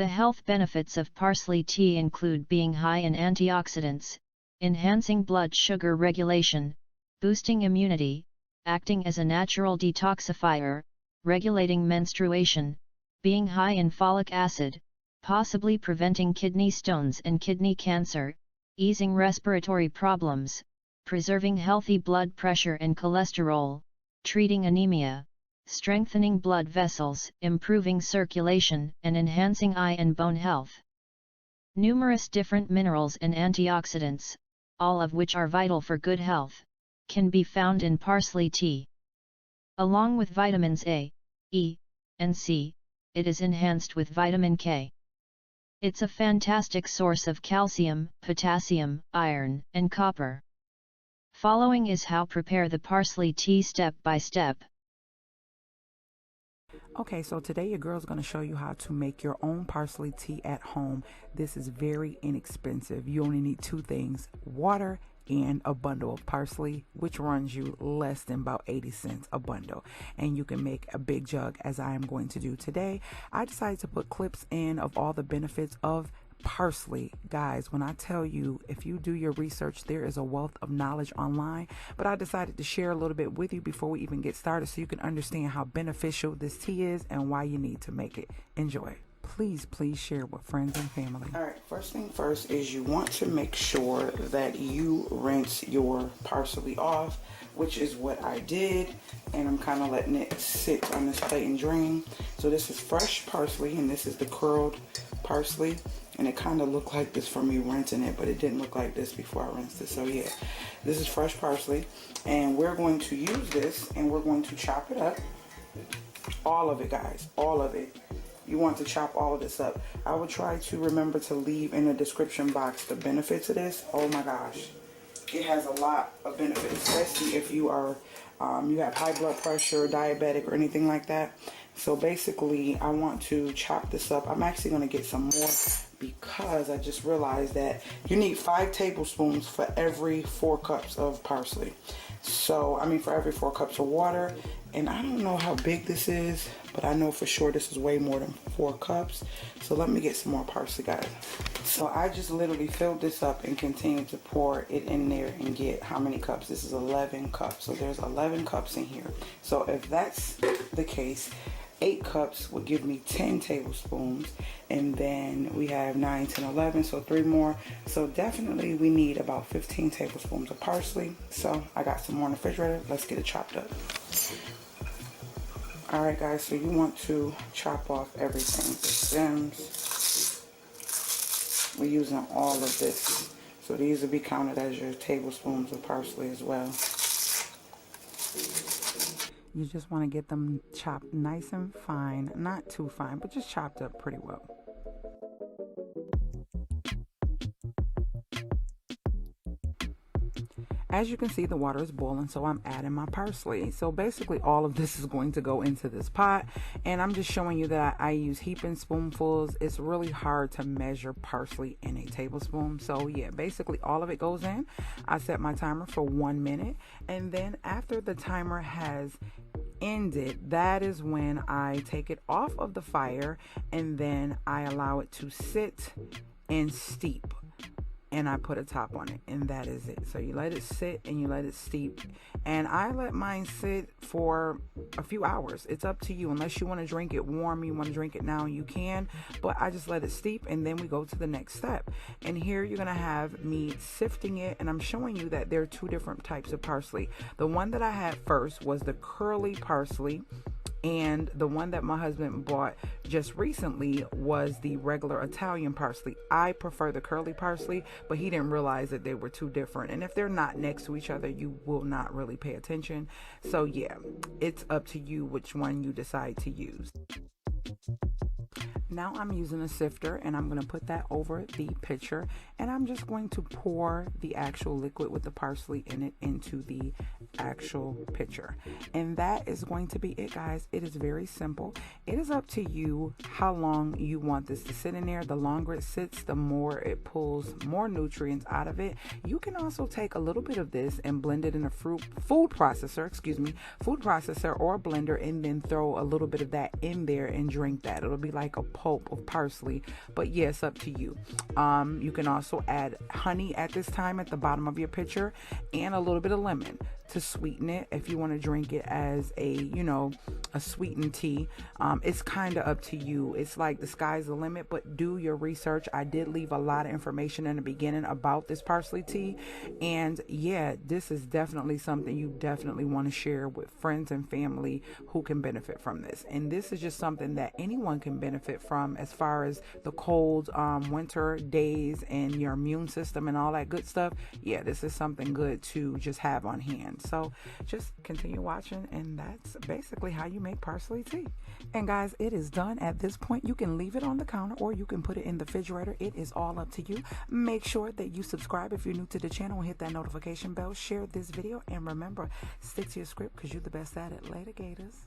The health benefits of parsley tea include being high in antioxidants, enhancing blood sugar regulation, boosting immunity, acting as a natural detoxifier, regulating menstruation, being high in folic acid, possibly preventing kidney stones and kidney cancer, easing respiratory problems, preserving healthy blood pressure and cholesterol, treating anemia, strengthening blood vessels, improving circulation, and enhancing eye and bone health. Numerous different minerals and antioxidants, all of which are vital for good health, can be found in parsley tea. Along with vitamins A, E, and C, it is enhanced with vitamin K. It's a fantastic source of calcium, potassium, iron, and copper. Following is how prepare the parsley tea step by step. Okay, so today your girl's going to show you how to make your own parsley tea at home. This is very inexpensive. You only need two things: water and a bundle of parsley, which runs you less than about 80 cents a bundle. And you can make a big jug, as I am going to do today. I decided to put clips in of all the benefits of parsley. Guys, when I tell you, if you do your research, there is a wealth of knowledge online, but I decided to share a little bit with you before we even get started so you can understand how beneficial this tea is and why you need to make it. Enjoy. Please share with friends and family. All right, first thing first is you want to make sure that you rinse your parsley off, which is what I did, and I'm kind of letting it sit on this plate and drain. So this is fresh parsley, and this is the curled parsley, and it kind of looked like this for me rinsing it, but it didn't look like this before I rinsed it. So yeah, this is fresh parsley, and we're going to use this and we're going to chop it up. All of it, guys, all of it. You want to chop all of this up. I will try to remember to leave in the description box the benefits of this. Oh my gosh, it has a lot of benefits, especially if you are you have high blood pressure, diabetic, or anything like that. So basically, I want to chop this up. I'm actually going to get some more because I just realized that you need 5 tablespoons for every 4 cups of parsley. So, I mean, for every 4 cups of water. And I don't know how big this is, but I know for sure this is way more than 4 cups. So let me get some more parsley, guys. So I just literally filled this up and continue to pour it in there and get how many cups? This is 11 cups. So there's 11 cups in here. So if that's the case, 8 cups would give me 10 tablespoons, and then we have 9, 10, 11, so 3 more. So definitely we need about 15 tablespoons of parsley. So I got some more in the refrigerator. Let's get it chopped up. All right, guys, so you want to chop off everything, the stems. We're using all of this. So these will be counted as your tablespoons of parsley as well. You just want to get them chopped nice and fine, not too fine, but just chopped up pretty well. As you can see, the water is boiling, so I'm adding my parsley. So basically all of this is going to go into this pot, and I'm just showing you that I use heaping spoonfuls. It's really hard to measure parsley in a tablespoon. So yeah, basically all of it goes in. I set my timer for 1 minute, and then after the timer has ended, that is when I take it off of the fire, and then I allow it to sit and steep, and I put a top on it, and that is it. So you let it sit and you let it steep, and I let mine sit for a few hours. It's up to you. Unless you want to drink it warm, you want to drink it now, you can, but I just let it steep, and then we go to the next step. And here you're gonna have me sifting it, and I'm showing you that there are 2 different types of parsley. The one that I had first was the curly parsley, and the one that my husband bought just recently was the regular Italian parsley. I prefer the curly parsley, but he didn't realize that they were 2 different. And if they're not next to each other, you will not really pay attention. So yeah, it's up to you which one you decide to use. Now I'm using a sifter, and I'm going to put that over the pitcher, and I'm just going to pour the actual liquid with the parsley in it into the actual picture. And that is going to be it, guys. It is very simple. It is up to you how long you want this to sit in there. The longer it sits, the more it pulls more nutrients out of it. You can also take a little bit of this and blend it in a food processor or a blender, and then throw a little bit of that in there and drink that. It'll be like a pulp of parsley, but yeah, it's up to you. You can also add honey at this time at the bottom of your pitcher, and a little bit of lemon to sweeten it if you want to drink it as a sweetened tea. It's kind of up to you. It's like the sky's the limit, but do your research. I did leave a lot of information in the beginning about this parsley tea, and yeah, this is definitely something you definitely want to share with friends and family who can benefit from this. And this is just something that anyone can benefit from, as far as the cold winter days and your immune system and all that good stuff. Yeah, this is something good to just have on hand. So just continue watching, and that's basically how you make parsley tea. And guys, it is done at this point. You can leave it on the counter, or you can put it in the refrigerator. It is all up to you. Make sure that you subscribe if you're new to the channel, and hit that notification bell. Share this video, and remember, stick to your script, because you're the best at it. Later, Gators.